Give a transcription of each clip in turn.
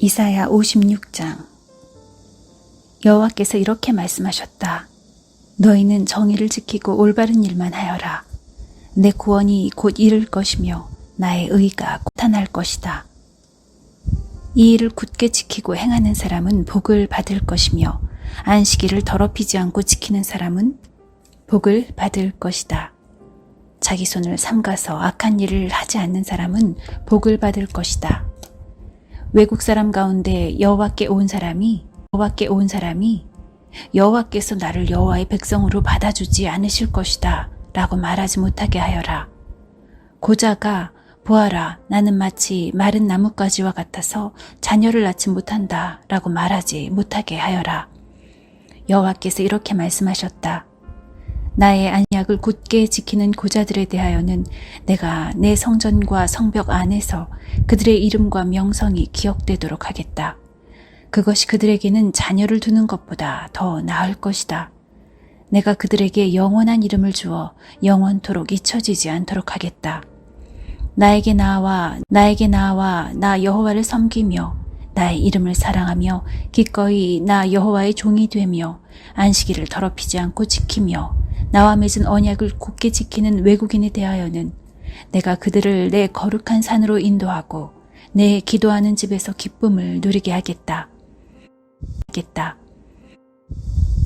이사야 56장. 여호와께서 이렇게 말씀하셨다. 너희는 정의를 지키고 올바른 일만 하여라. 내 구원이 곧 이를 것이며 나의 의가 곧 나타날 것이다. 이 일을 굳게 지키고 행하는 사람은 복을 받을 것이며 안식일을 더럽히지 않고 지키는 사람은 복을 받을 것이다. 자기 손을 삼가서 악한 일을 하지 않는 사람은 복을 받을 것이다. 외국 사람 가운데 여호와께 온 사람이 여호와께서 나를 여호와의 백성으로 받아주지 않으실 것이다 라고 말하지 못하게 하여라. 고자가 보아라, 나는 마치 마른 나뭇가지와 같아서 자녀를 낳지 못한다 라고 말하지 못하게 하여라. 여호와께서 이렇게 말씀하셨다. 나의 언약을 굳게 지키는 고자들에 대하여는 내가 내 성전과 성벽 안에서 그들의 이름과 명성이 기억되도록 하겠다. 그것이 그들에게는 자녀를 두는 것보다 더 나을 것이다. 내가 그들에게 영원한 이름을 주어 영원토록 잊혀지지 않도록 하겠다. 나에게 나와 나 여호와를 섬기며 나의 이름을 사랑하며 기꺼이 나 여호와의 종이 되며 안식일을 더럽히지 않고 지키며 나와 맺은 언약을 굳게 지키는 외국인에 대하여는 내가 그들을 내 거룩한 산으로 인도하고 내 기도하는 집에서 기쁨을 누리게 하겠다.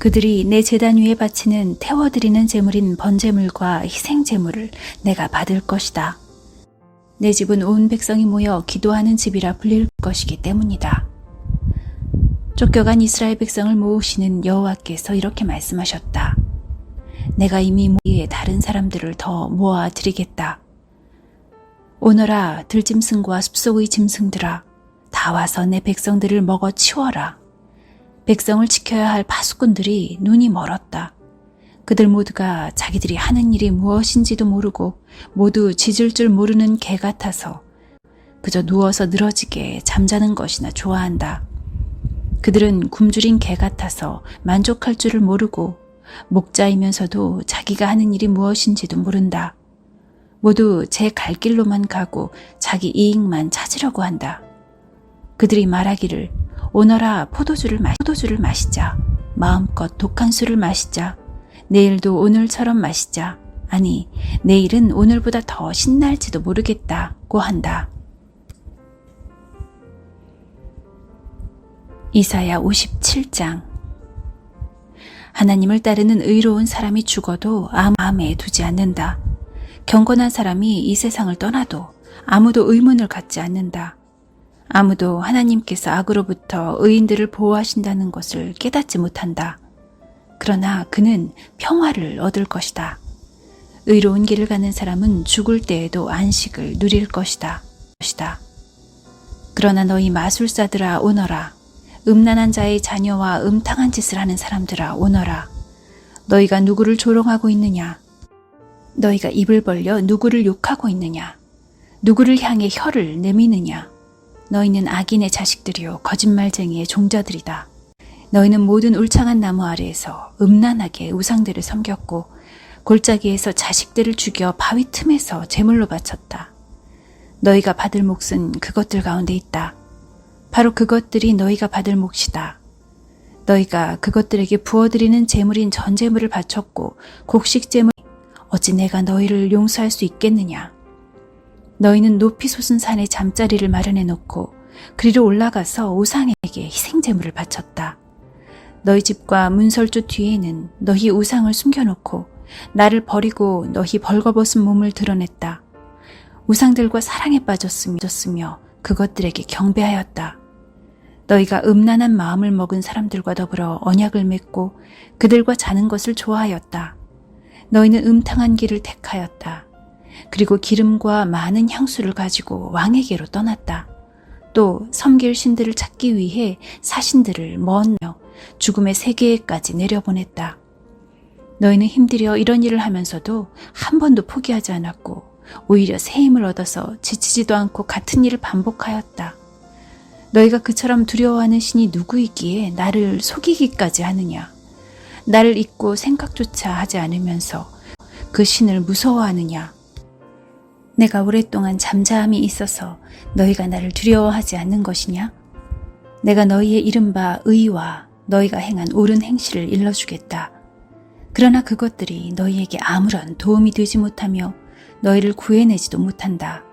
그들이 내 제단 위에 바치는 태워드리는 제물인 번제물과 희생제물을 내가 받을 것이다. 내 집은 온 백성이 모여 기도하는 집이라 불릴 것이기 때문이다. 쫓겨간 이스라엘 백성을 모으시는 여호와께서 이렇게 말씀하셨다. 내가 이미 모기에 다른 사람들을 더 모아드리겠다. 오너라, 들짐승과 숲속의 짐승들아, 다 와서 내 백성들을 먹어 치워라. 백성을 지켜야 할 파수꾼들이 눈이 멀었다. 그들 모두가 자기들이 하는 일이 무엇인지도 모르고 모두 짖을 줄 모르는 개 같아서 그저 누워서 늘어지게 잠자는 것이나 좋아한다. 그들은 굶주린 개 같아서 만족할 줄을 모르고 목자이면서도 자기가 하는 일이 무엇인지도 모른다. 모두 제 갈 길로만 가고 자기 이익만 찾으려고 한다. 그들이 말하기를 오너라, 포도주를 마시자. 마음껏 독한 술을 마시자. 내일도 오늘처럼 마시자. 아니, 내일은 오늘보다 더 신날지도 모르겠다고 한다. 이사야 57장. 하나님을 따르는 의로운 사람이 죽어도 마음에 두지 않는다. 경건한 사람이 이 세상을 떠나도 아무도 의문을 갖지 않는다. 아무도 하나님께서 악으로부터 의인들을 보호하신다는 것을 깨닫지 못한다. 그러나 그는 평화를 얻을 것이다. 의로운 길을 가는 사람은 죽을 때에도 안식을 누릴 것이다. 그러나 너희 마술사들아 오너라. 음란한 자의 자녀와 음탕한 짓을 하는 사람들아 오너라. 너희가 누구를 조롱하고 있느냐? 너희가 입을 벌려 누구를 욕하고 있느냐? 누구를 향해 혀를 내미느냐? 너희는 악인의 자식들이요 거짓말쟁이의 종자들이다. 너희는 모든 울창한 나무 아래에서 음란하게 우상들을 섬겼고 골짜기에서 자식들을 죽여 바위 틈에서 제물로 바쳤다. 너희가 받을 몫은 그것들 가운데 있다. 바로 그것들이 너희가 받을 몫이다. 너희가 그것들에게 부어드리는 제물인 전제물을 바쳤고 곡식제물 어찌 내가 너희를 용서할 수 있겠느냐. 너희는 높이 솟은 산에 잠자리를 마련해 놓고 그리로 올라가서 우상에게 희생제물을 바쳤다. 너희 집과 문설주 뒤에는 너희 우상을 숨겨놓고 나를 버리고 너희 벌거벗은 몸을 드러냈다. 우상들과 사랑에 빠졌으며 그것들에게 경배하였다. 너희가 음란한 마음을 먹은 사람들과 더불어 언약을 맺고 그들과 자는 것을 좋아하였다. 너희는 음탕한 길을 택하였다. 그리고 기름과 많은 향수를 가지고 왕에게로 떠났다. 또 섬길 신들을 찾기 위해 사신들을 먼 죽음의 세계에까지 내려보냈다. 너희는 힘들여 이런 일을 하면서도 한 번도 포기하지 않았고 오히려 새 힘을 얻어서 지치지도 않고 같은 일을 반복하였다. 너희가 그처럼 두려워하는 신이 누구이기에 나를 속이기까지 하느냐? 나를 잊고 생각조차 하지 않으면서 그 신을 무서워하느냐? 내가 오랫동안 잠잠히 있어서 너희가 나를 두려워하지 않는 것이냐? 내가 너희의 이른바 의와 너희가 행한 옳은 행실을 일러주겠다. 그러나 그것들이 너희에게 아무런 도움이 되지 못하며 너희를 구해내지도 못한다.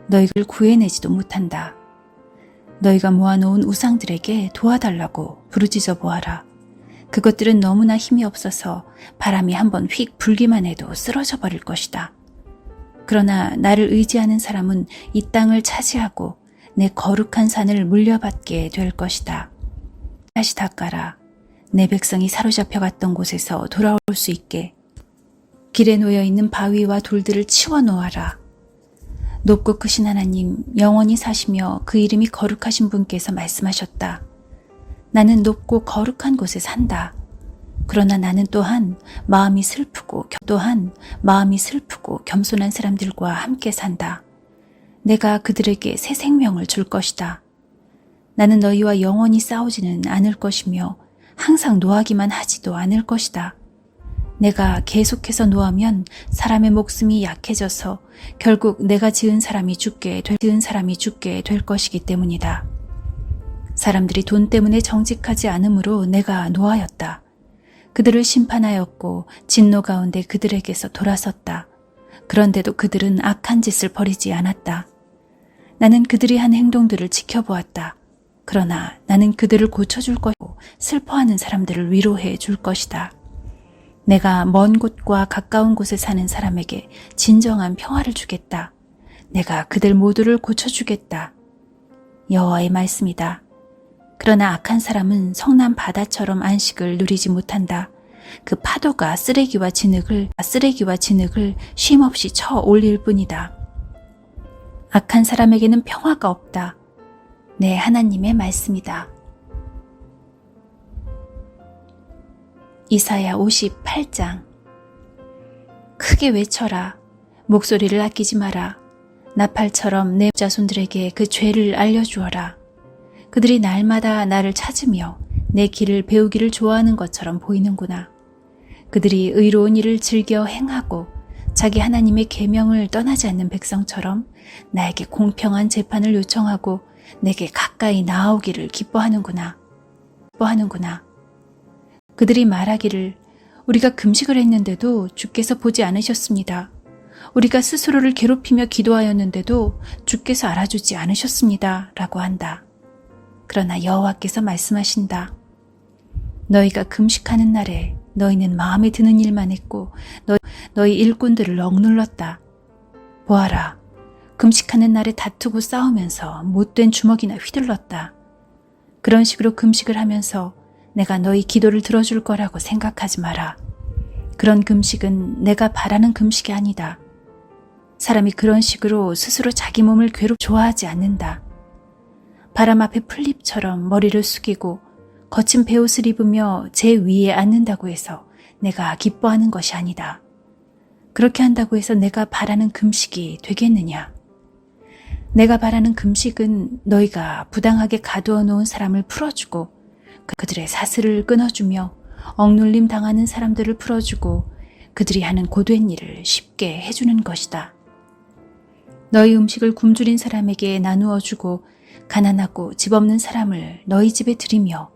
너희를 구해내지도 못한다. 너희가 모아놓은 우상들에게 도와달라고 부르짖어 보아라. 그것들은 너무나 힘이 없어서 바람이 한번 휙 불기만 해도 쓰러져 버릴 것이다. 그러나 나를 의지하는 사람은 이 땅을 차지하고 내 거룩한 산을 물려받게 될 것이다. 다시 닦아라. 내 백성이 사로잡혀 갔던 곳에서 돌아올 수 있게 길에 놓여있는 바위와 돌들을 치워 놓아라. 높고 크신 하나님, 영원히 사시며 그 이름이 거룩하신 분께서 말씀하셨다. 나는 높고 거룩한 곳에 산다. 그러나 나는 또한 마음이 슬프고 겸손한 사람들과 함께 산다. 내가 그들에게 새 생명을 줄 것이다. 나는 너희와 영원히 싸우지는 않을 것이며 항상 노하기만 하지도 않을 것이다. 내가 계속해서 노하면 사람의 목숨이 약해져서 결국 내가 지은 사람이 죽게 될 것이기 때문이다. 사람들이 돈 때문에 정직하지 않으므로 내가 노하였다. 그들을 심판하였고 진노 가운데 그들에게서 돌아섰다. 그런데도 그들은 악한 짓을 버리지 않았다. 나는 그들이 한 행동들을 지켜보았다. 그러나 나는 그들을 고쳐줄 것이고 슬퍼하는 사람들을 위로해 줄 것이다. 내가 먼 곳과 가까운 곳에 사는 사람에게 진정한 평화를 주겠다. 내가 그들 모두를 고쳐주겠다. 여호와의 말씀이다. 그러나 악한 사람은 성난 바다처럼 안식을 누리지 못한다. 그 파도가 쓰레기와 진흙을 쉼없이 쳐 올릴 뿐이다. 악한 사람에게는 평화가 없다. 내 하나님의 말씀이다. 이사야 58장. 크게 외쳐라. 목소리를 아끼지 마라. 나팔처럼 내 자손들에게 그 죄를 알려주어라. 그들이 날마다 나를 찾으며 내 길을 배우기를 좋아하는 것처럼 보이는구나. 그들이 의로운 일을 즐겨 행하고 자기 하나님의 계명을 떠나지 않는 백성처럼 나에게 공평한 재판을 요청하고 내게 가까이 나아오기를 기뻐하는구나. 그들이 말하기를 우리가 금식을 했는데도 주께서 보지 않으셨습니다. 우리가 스스로를 괴롭히며 기도하였는데도 주께서 알아주지 않으셨습니다. 라고 한다. 그러나 여호와께서 말씀하신다. 너희가 금식하는 날에 너희는 마음에 드는 일만 했고 너희 일꾼들을 억눌렀다. 보아라. 금식하는 날에 다투고 싸우면서 못된 주먹이나 휘둘렀다. 그런 식으로 금식을 하면서 내가 너희 기도를 들어줄 거라고 생각하지 마라. 그런 금식은 내가 바라는 금식이 아니다. 사람이 그런 식으로 스스로 자기 몸을 좋아하지 않는다. 바람 앞에 풀잎처럼 머리를 숙이고 거친 베옷을 입으며 제 위에 앉는다고 해서 내가 기뻐하는 것이 아니다. 그렇게 한다고 해서 내가 바라는 금식이 되겠느냐? 내가 바라는 금식은 너희가 부당하게 가두어 놓은 사람을 풀어주고 그들의 사슬을 끊어주며 억눌림 당하는 사람들을 풀어주고 그들이 하는 고된 일을 쉽게 해주는 것이다. 너희 음식을 굶주린 사람에게 나누어 주고 가난하고 집 없는 사람을 너희 집에 들이며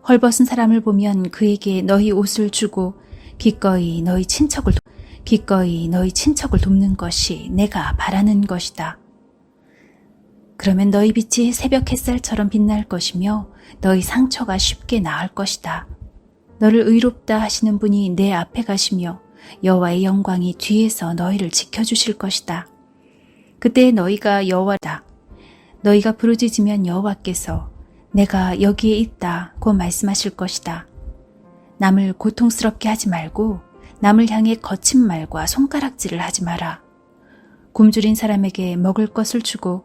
헐벗은 사람을 보면 그에게 너희 옷을 주고 기꺼이 너희 친척을 돕는 것이 내가 바라는 것이다. 그러면 너희 빛이 새벽 햇살처럼 빛날 것이며 너희 상처가 쉽게 나을 것이다. 너를 의롭다 하시는 분이 내 앞에 가시며 여호와의 영광이 뒤에서 너희를 지켜주실 것이다. 그때 너희가 여호와다. 너희가 부르짖으면 여호와께서 내가 여기에 있다고 말씀하실 것이다. 남을 고통스럽게 하지 말고 남을 향해 거친 말과 손가락질을 하지 마라. 굶주린 사람에게 먹을 것을 주고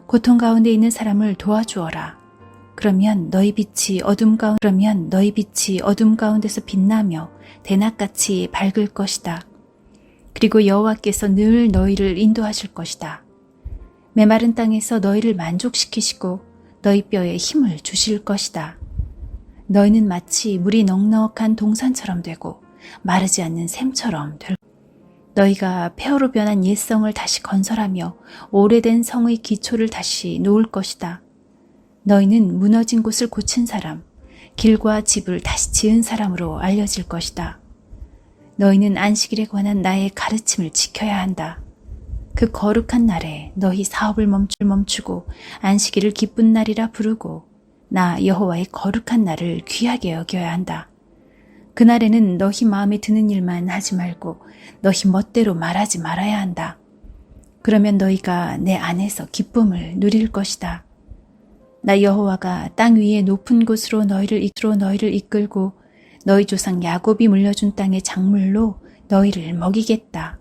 고통 가운데 있는 사람을 도와주어라. 그러면 너희 빛이 어둠 가운데서 빛나며 대낮같이 밝을 것이다. 그리고 여호와께서 늘 너희를 인도하실 것이다. 메마른 땅에서 너희를 만족시키시고 너희 뼈에 힘을 주실 것이다. 너희는 마치 물이 넉넉한 동산처럼 되고 마르지 않는 샘처럼 될 것이다. 너희가 폐허로 변한 옛성을 다시 건설하며 오래된 성의 기초를 다시 놓을 것이다. 너희는 무너진 곳을 고친 사람, 길과 집을 다시 지은 사람으로 알려질 것이다. 너희는 안식일에 관한 나의 가르침을 지켜야 한다. 그 거룩한 날에 너희 사업을 멈추고 안식일을 기쁜 날이라 부르고 나 여호와의 거룩한 날을 귀하게 여겨야 한다. 그날에는 너희 마음에 드는 일만 하지 말고 너희 멋대로 말하지 말아야 한다. 그러면 너희가 내 안에서 기쁨을 누릴 것이다. 나 여호와가 땅 위의 높은 곳으로 너희를 이끌고 너희 조상 야곱이 물려준 땅의 작물로 너희를 먹이겠다.